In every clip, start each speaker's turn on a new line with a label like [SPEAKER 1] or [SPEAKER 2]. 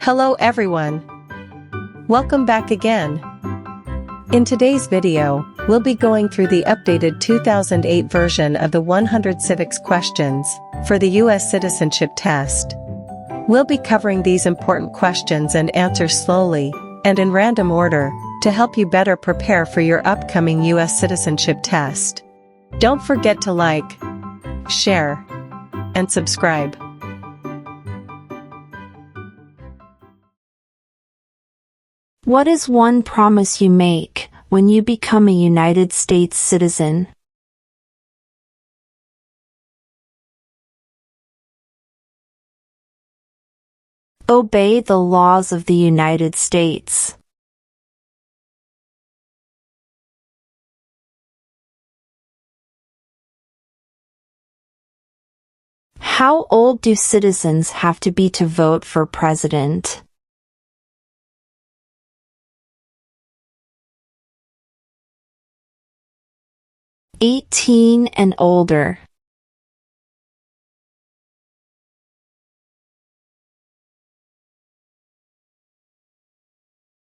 [SPEAKER 1] Hello everyone. Welcome back again. In today's video, we'll be going through the updated 2008 version of the 100 Civics questions for the U.S. Citizenship Test. We'll be covering these important questions and answers slowly and in random order to help you better prepare for your upcoming U.S. Citizenship Test. Don't forget to like, share, and subscribe.
[SPEAKER 2] What is one promise you make when you become a United States citizen? Obey the laws of the United States. How old do citizens have to be to vote for president? 18 and older.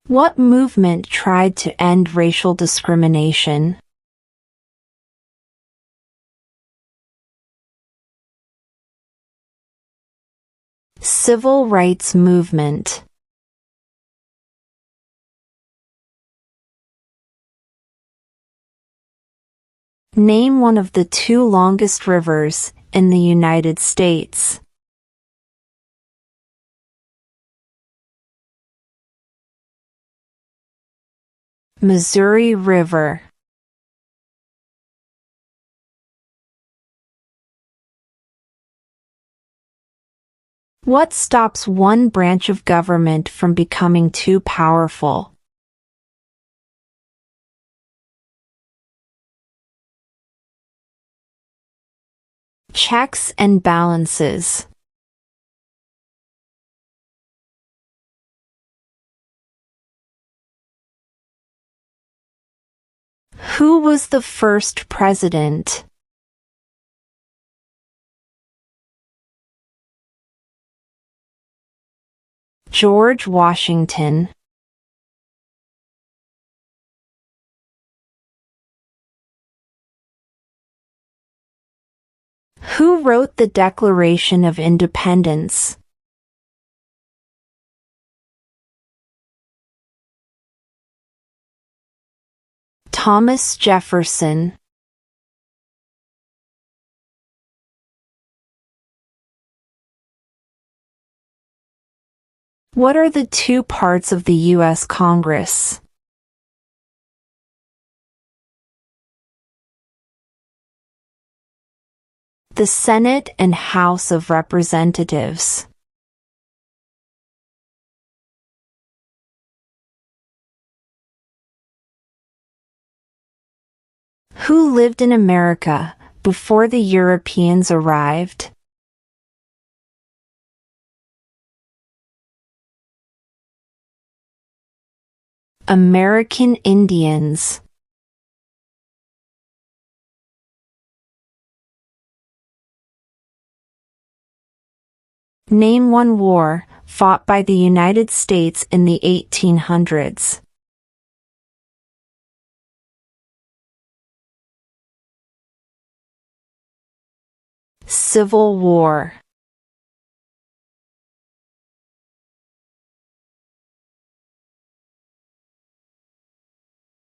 [SPEAKER 2] What movement tried to end racial discrimination? Civil rights movement. Name one of the two longest rivers in the United States. Missouri River. What stops one branch of government from becoming too powerful? Checks and balances. Who was the first president? George Washington. Who wrote the Declaration of Independence? Thomas Jefferson. What are the two parts of the U.S. Congress? The Senate and House of Representatives. Who lived in America before the Europeans arrived? American Indians. Name one war fought by the United States in the 1800s. Civil War.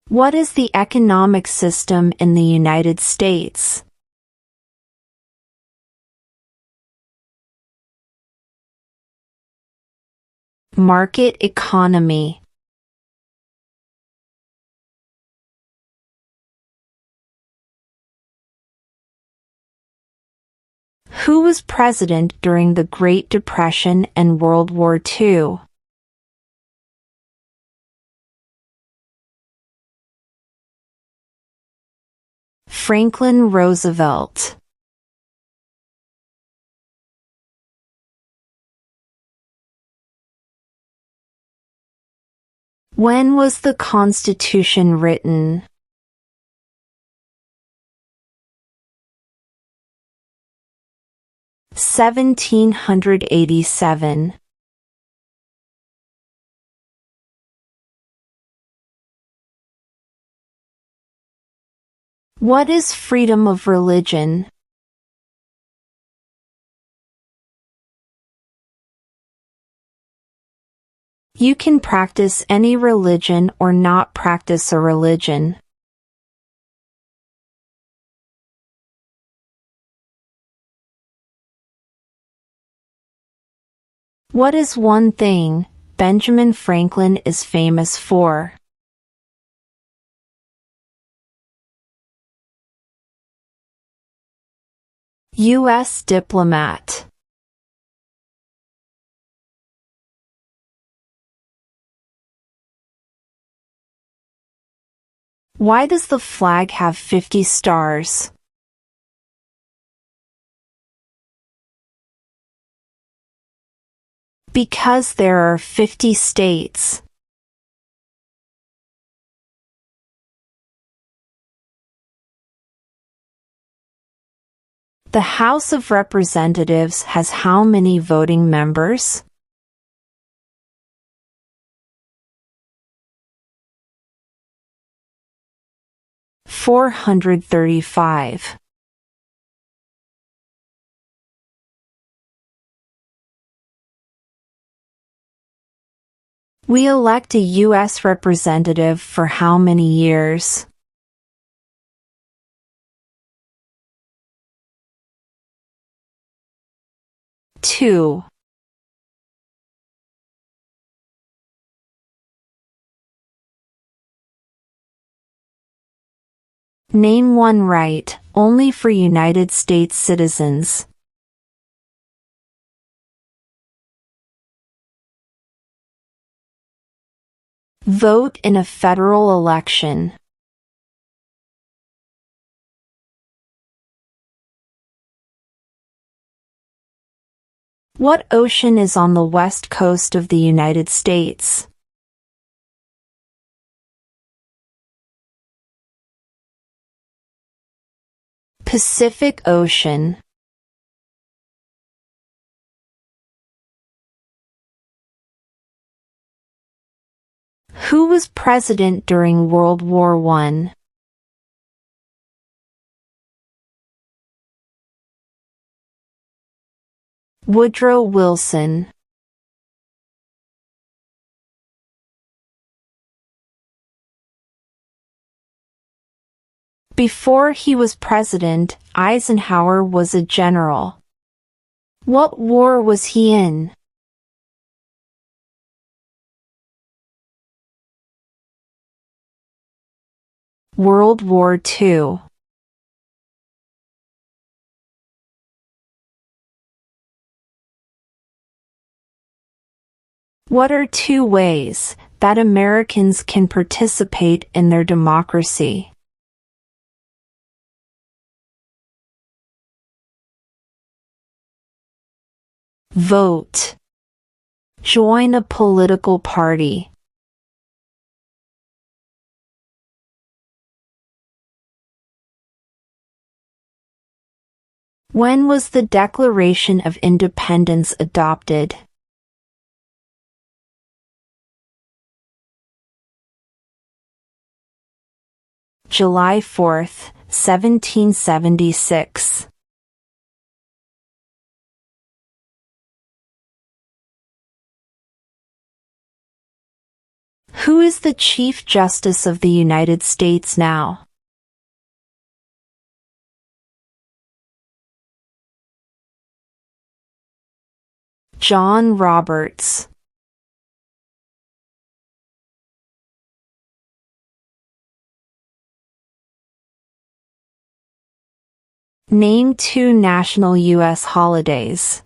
[SPEAKER 2] What is the economic system in the United States? Market economy. Who was president during the Great Depression and World War II? Franklin Roosevelt. When was the Constitution written? 1787. What is freedom of religion? You can practice any religion or not practice a religion. What is one thing Benjamin Franklin is famous for? U.S. diplomat. Why does the flag have 50 stars? Because there are 50 states. The House of Representatives has how many voting members? $435. We elect a U.S. representative for how many years? Two. Name one right, only for United States citizens. Vote in a federal election. What ocean is on the west coast of the United States? Pacific Ocean. Who was president during World War I? Woodrow Wilson. Before he was president, Eisenhower was a general. What war was he in? World War II. What are two ways that Americans can participate in their democracy? Vote. Join a political party. When was the Declaration of Independence adopted? July 4, 1776. Who is the Chief Justice of the United States now? John Roberts. Name two national U.S. holidays.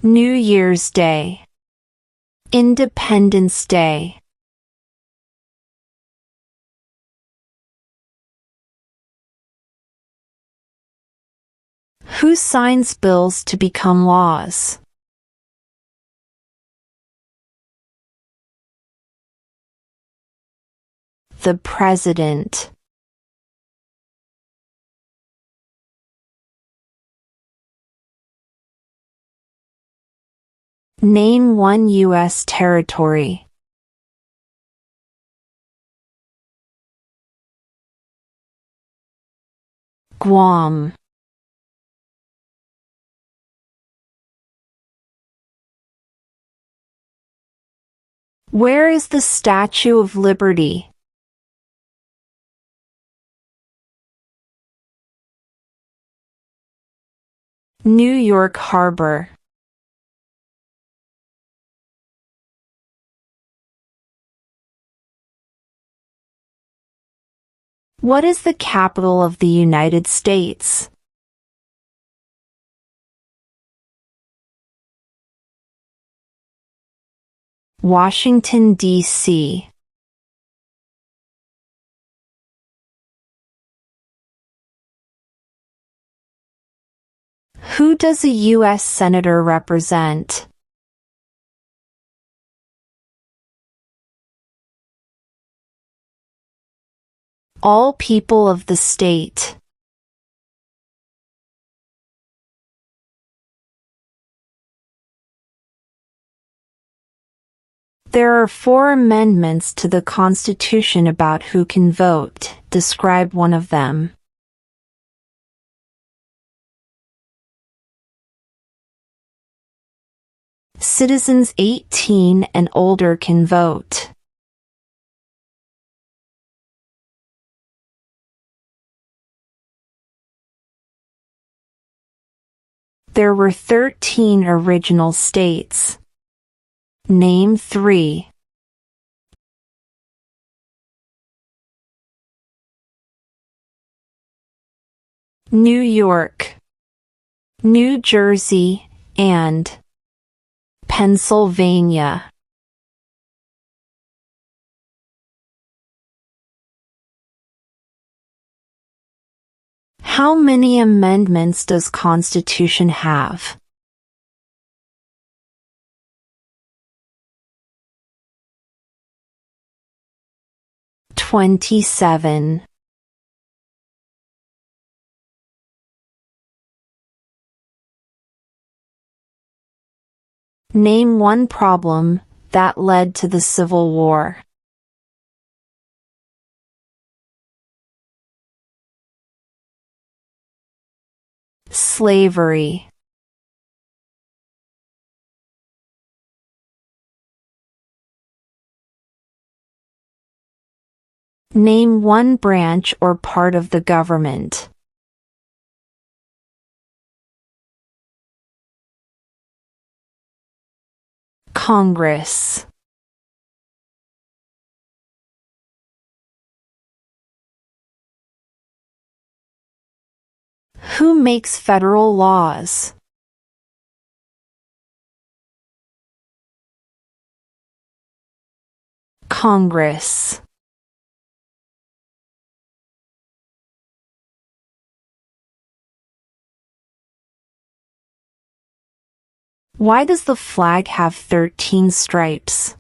[SPEAKER 2] New Year's Day. Independence Day. Who signs bills to become laws? The President. Name one U.S. territory. Guam. Where is the Statue of Liberty? New York Harbor. What is the capital of the United States? Washington, D.C. Who does a U.S. Senator represent? All people of the state. There are 4 amendments to the Constitution about who can vote. Describe one of them. Citizens 18 and older can vote. There were 13 original states. Name 3. New York, New Jersey, and Pennsylvania. How many amendments does Constitution have? 27. Name one problem that led to the Civil War. Slavery. Name one branch or part of the government. Congress. Who makes federal laws? Congress. Why does the flag have 13 stripes?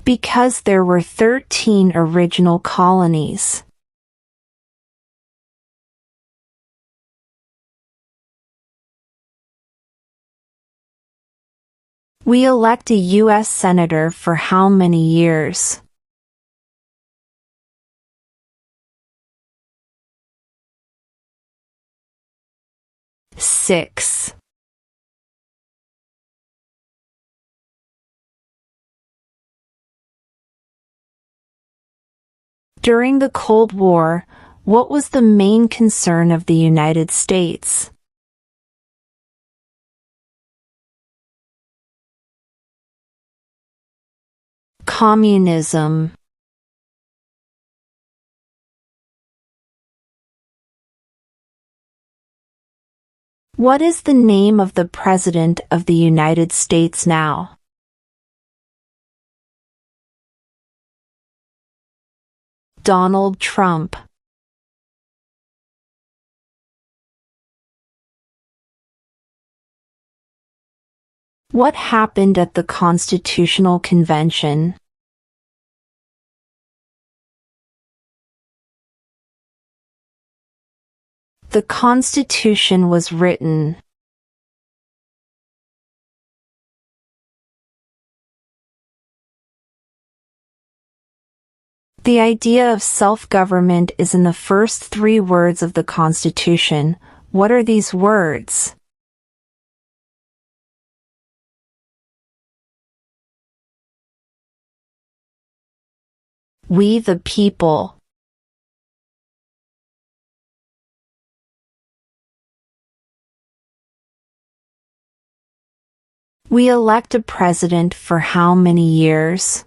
[SPEAKER 2] Because there were 13 original colonies. We elect a U.S. Senator for how many years? 6. During the Cold War, what was the main concern of the United States? Communism. What is the name of the President of the United States now? Donald Trump. What happened at the Constitutional Convention? The Constitution was written. The idea of self-government is in the first 3 words of the Constitution. What are these words? We the people. We elect a president for how many years?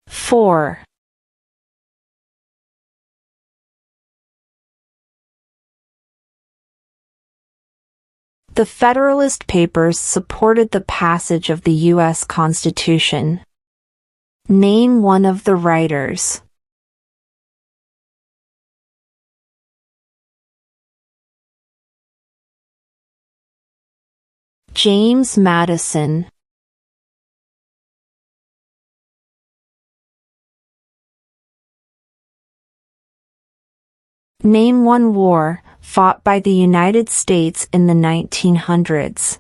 [SPEAKER 2] 4. The Federalist Papers supported the passage of the U.S. Constitution. Name one of the writers. James Madison. Name one war fought by the United States in the 1900s.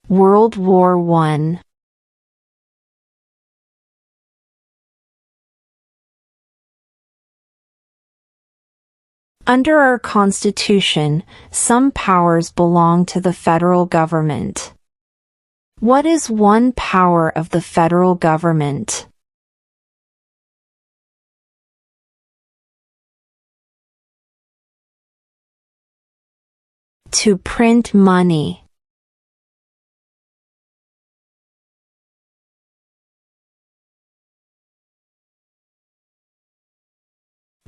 [SPEAKER 2] World War I. Under our Constitution, some powers belong to the federal government. What is one power of the federal government? To print money.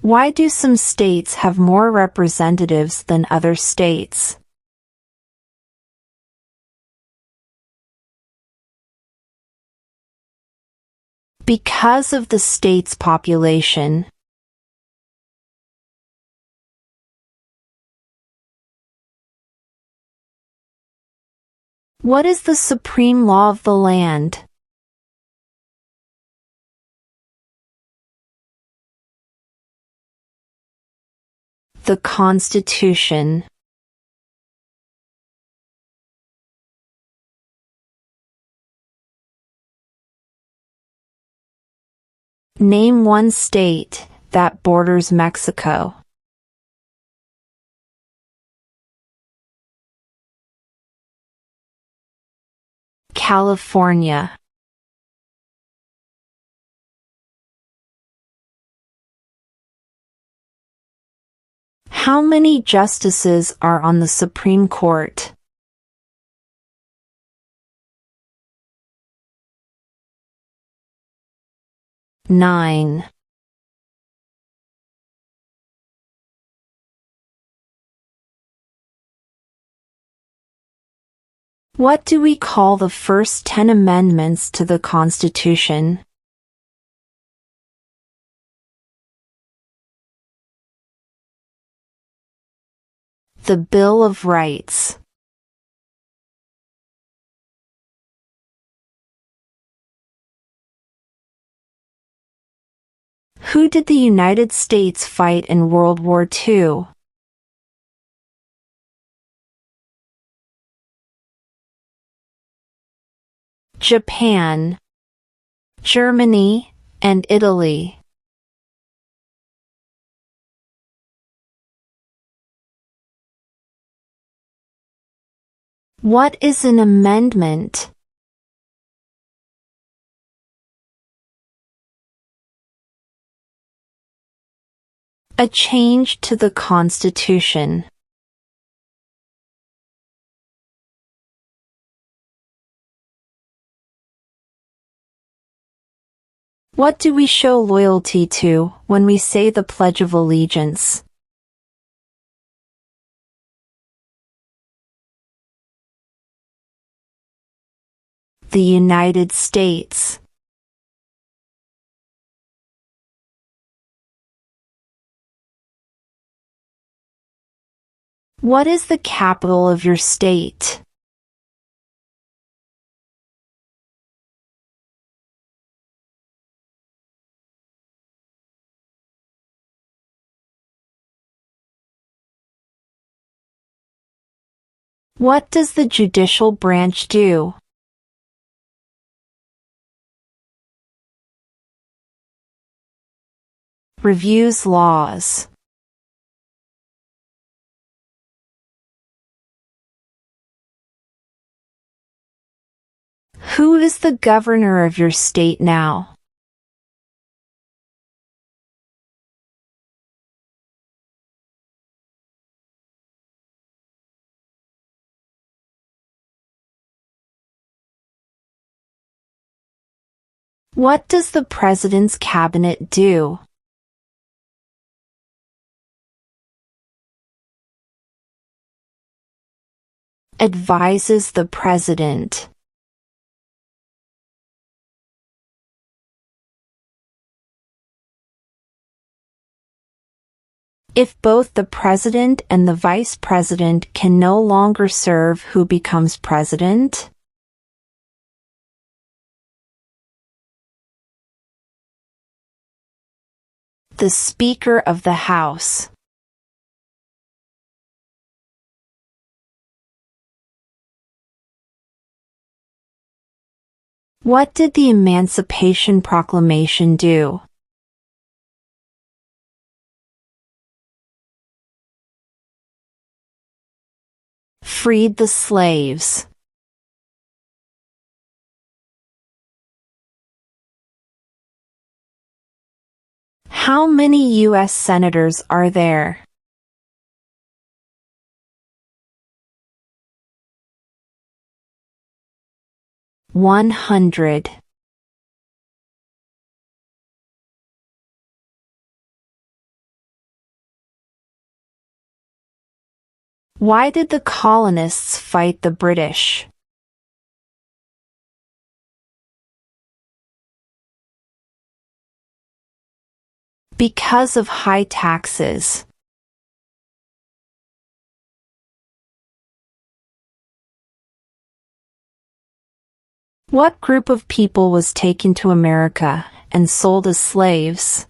[SPEAKER 2] Why do some states have more representatives than other states? Because of the state's population. What is the supreme law of the land? The Constitution. Name one state that borders Mexico. California. How many justices are on the Supreme Court? Nine. What do we call the first 10 amendments to the Constitution? The Bill of Rights. Who did the United States fight in World War II? Japan, Germany, and Italy. What is an amendment? A change to the Constitution. What do we show loyalty to when we say the Pledge of Allegiance? The United States. What is the capital of your state? What does the judicial branch do? Reviews laws. Who is the governor of your state now? What does the president's cabinet do? Advises the president. If both the president and the vice president can no longer serve, who becomes president? The Speaker of the House. What did the Emancipation Proclamation do? Freed the slaves. How many U.S. senators are there? $100. Why did the colonists fight the British? Because of high taxes. What group of people was taken to America and sold as slaves?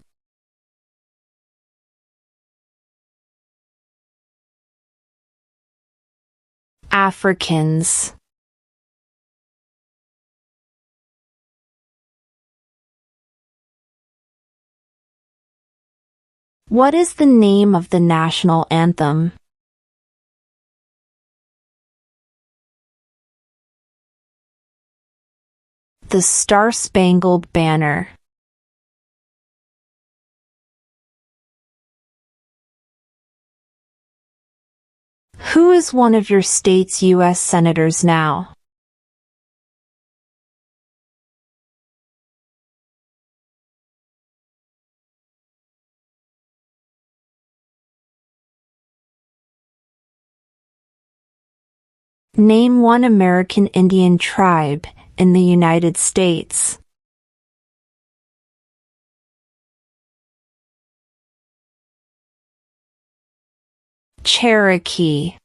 [SPEAKER 2] Africans. What is the name of the national anthem? The Star-Spangled Banner. Who is one of your state's U.S. senators now? Name one American Indian tribe in the United States. Cherokee.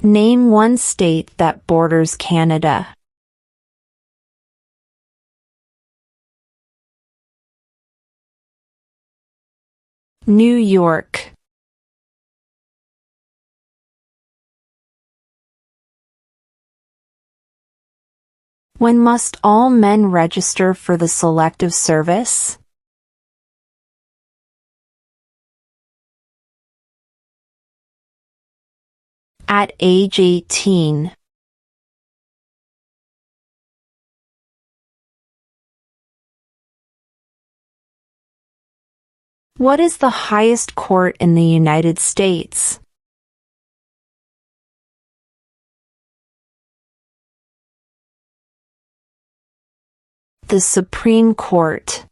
[SPEAKER 2] Name one state that borders Canada. New York. When must all men register for the Selective Service? At age 18. What is the highest court in the United States? The Supreme Court.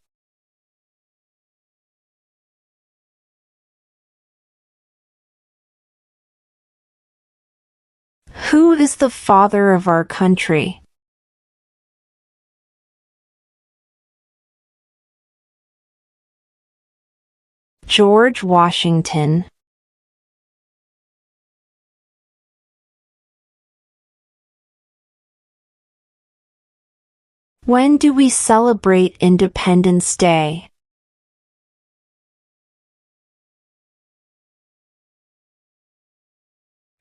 [SPEAKER 2] Who is the father of our country? George Washington. When do we celebrate Independence Day?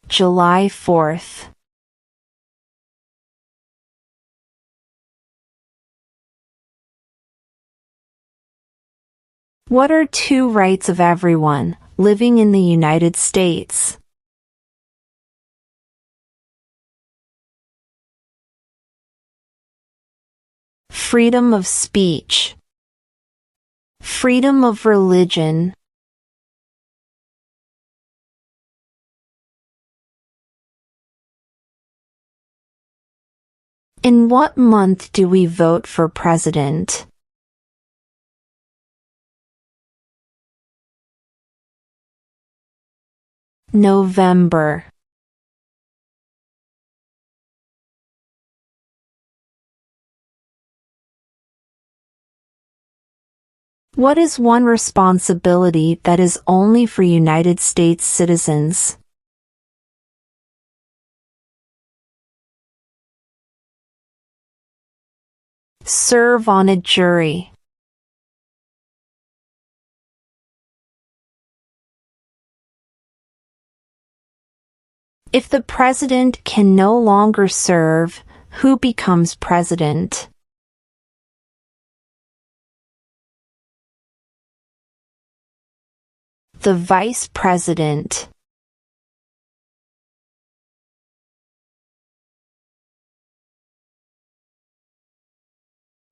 [SPEAKER 2] July 4th. What are two rights of everyone living in the United States? Freedom of speech. Freedom of religion. In what month do we vote for president? November. What is one responsibility that is only for United States citizens? Serve on a jury. If the president can no longer serve, who becomes president? The vice president.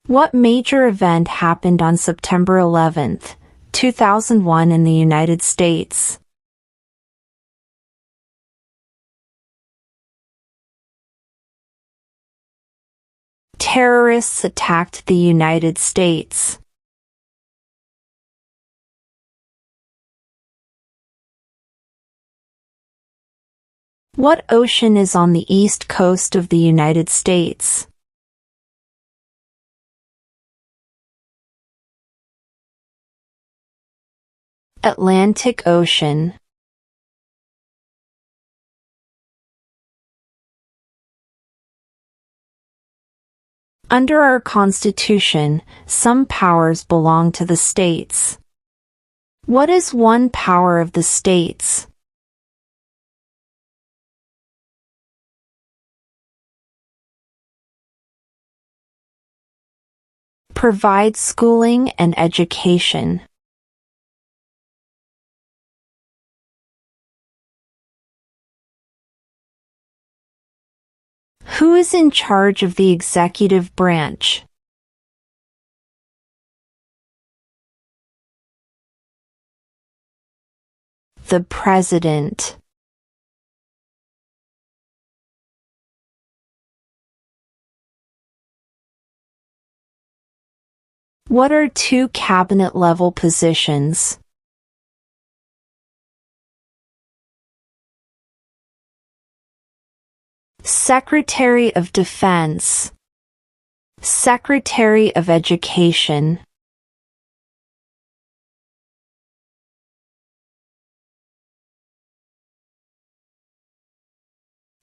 [SPEAKER 2] What major event happened on September 11, 2001 in the United States? Terrorists attacked the United States. What ocean is on the east coast of the United States? Atlantic Ocean. Under our Constitution, some powers belong to the states. What is one power of the states? Provide schooling and education. Who is in charge of the executive branch? The President. What are two cabinet-level positions? Secretary of Defense. Secretary of Education.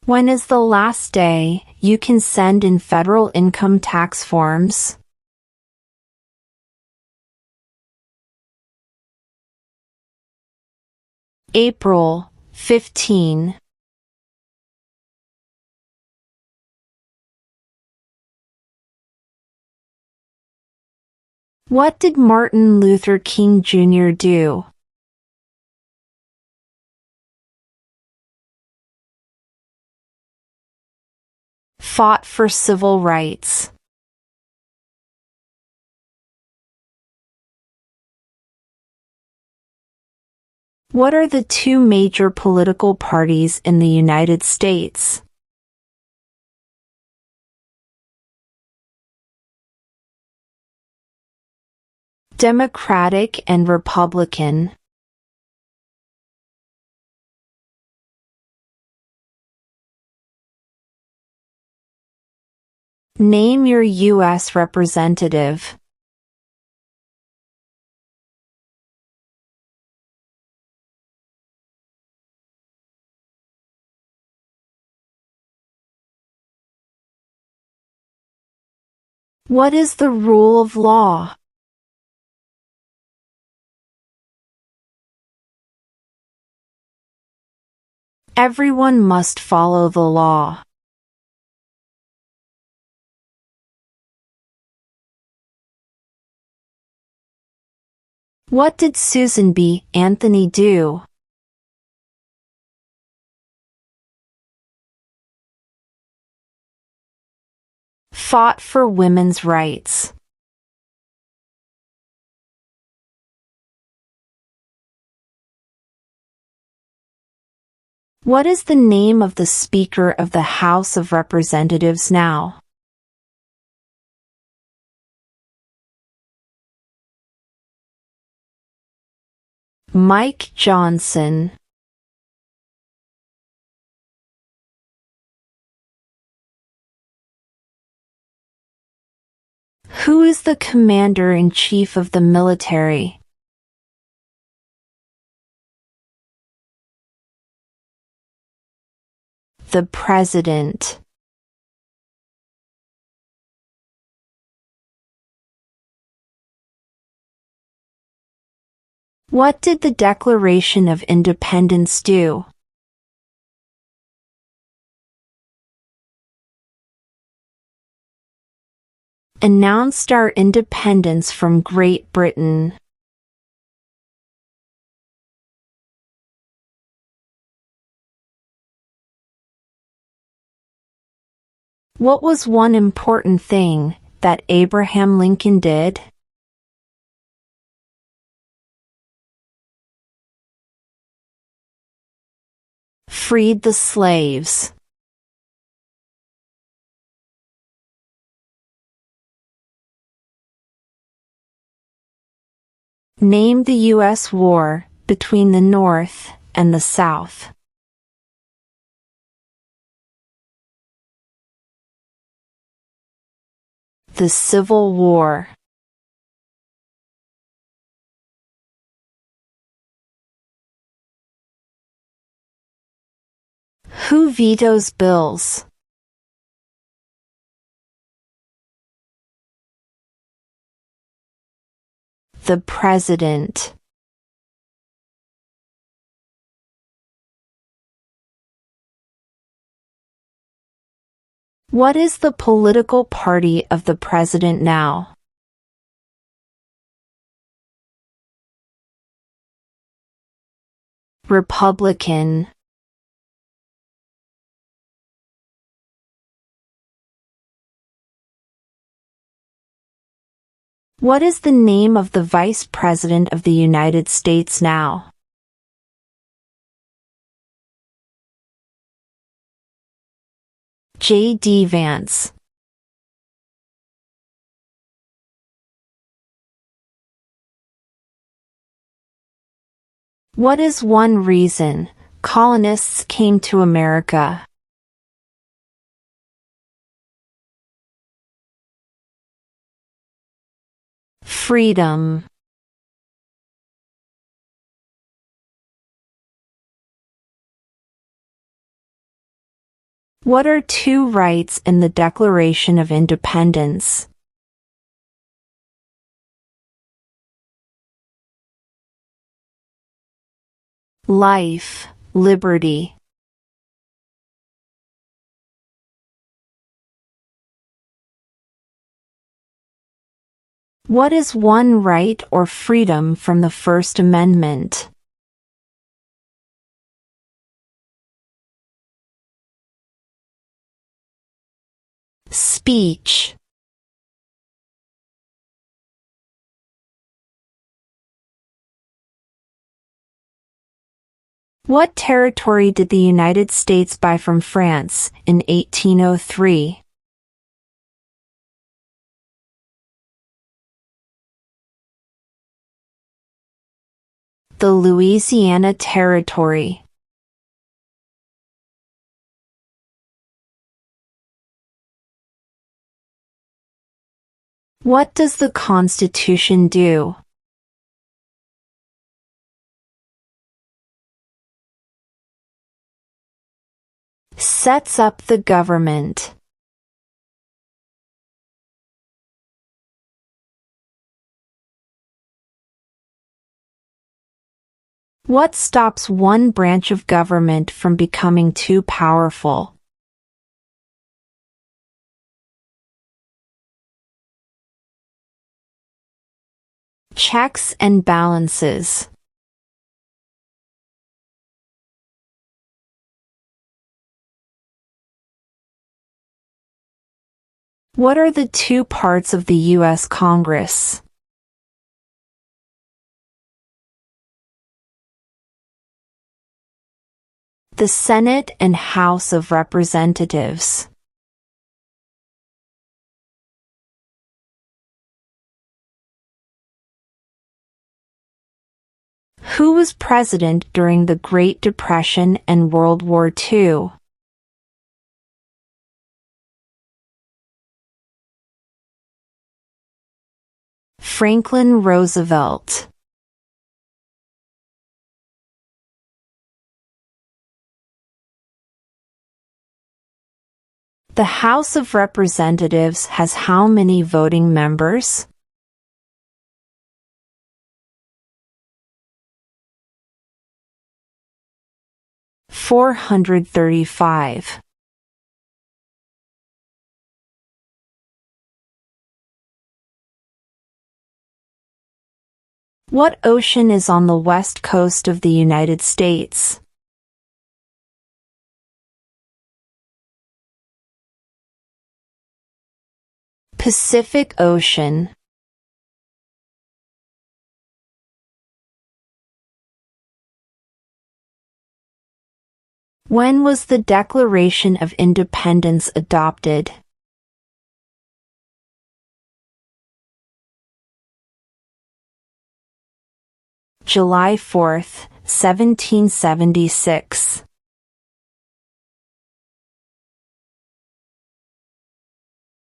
[SPEAKER 2] When is the last day you can send in federal income tax forms? April 15. What did Martin Luther King Jr. do? Fought for civil rights. What are the two major political parties in the United States? Democratic and Republican. Name your U.S. representative. What is the rule of law? Everyone must follow the law. What did Susan B. Anthony do? Fought for women's rights. What is the name of the Speaker of the House of Representatives now? Mike Johnson. Who is the Commander-in-Chief of the military? The President. What did the Declaration of Independence do? Announced our independence from Great Britain. What was one important thing that Abraham Lincoln did? Freed the slaves. Name the U.S. war between the North and the South. The Civil War. Who vetoes bills? The President. What is the political party of the President now? Republican. What is the name of the Vice President of the United States now? J.D. Vance. What is one reason colonists came to America? Freedom. What are two rights in the Declaration of Independence? Life, liberty. What is one right or freedom from the First Amendment? Speech. What territory did the United States buy from France in 1803? The Louisiana Territory. What does the Constitution do? Sets up the government. What stops one branch of government from becoming too powerful? Checks and balances. What are the two parts of the U.S. Congress? The Senate and House of Representatives. Who was president during the Great Depression and World War II? Franklin Roosevelt. The House of Representatives has how many voting members? $435. What ocean is on the west coast of the United States? Pacific Ocean. When was the Declaration of Independence adopted? July 4, 1776.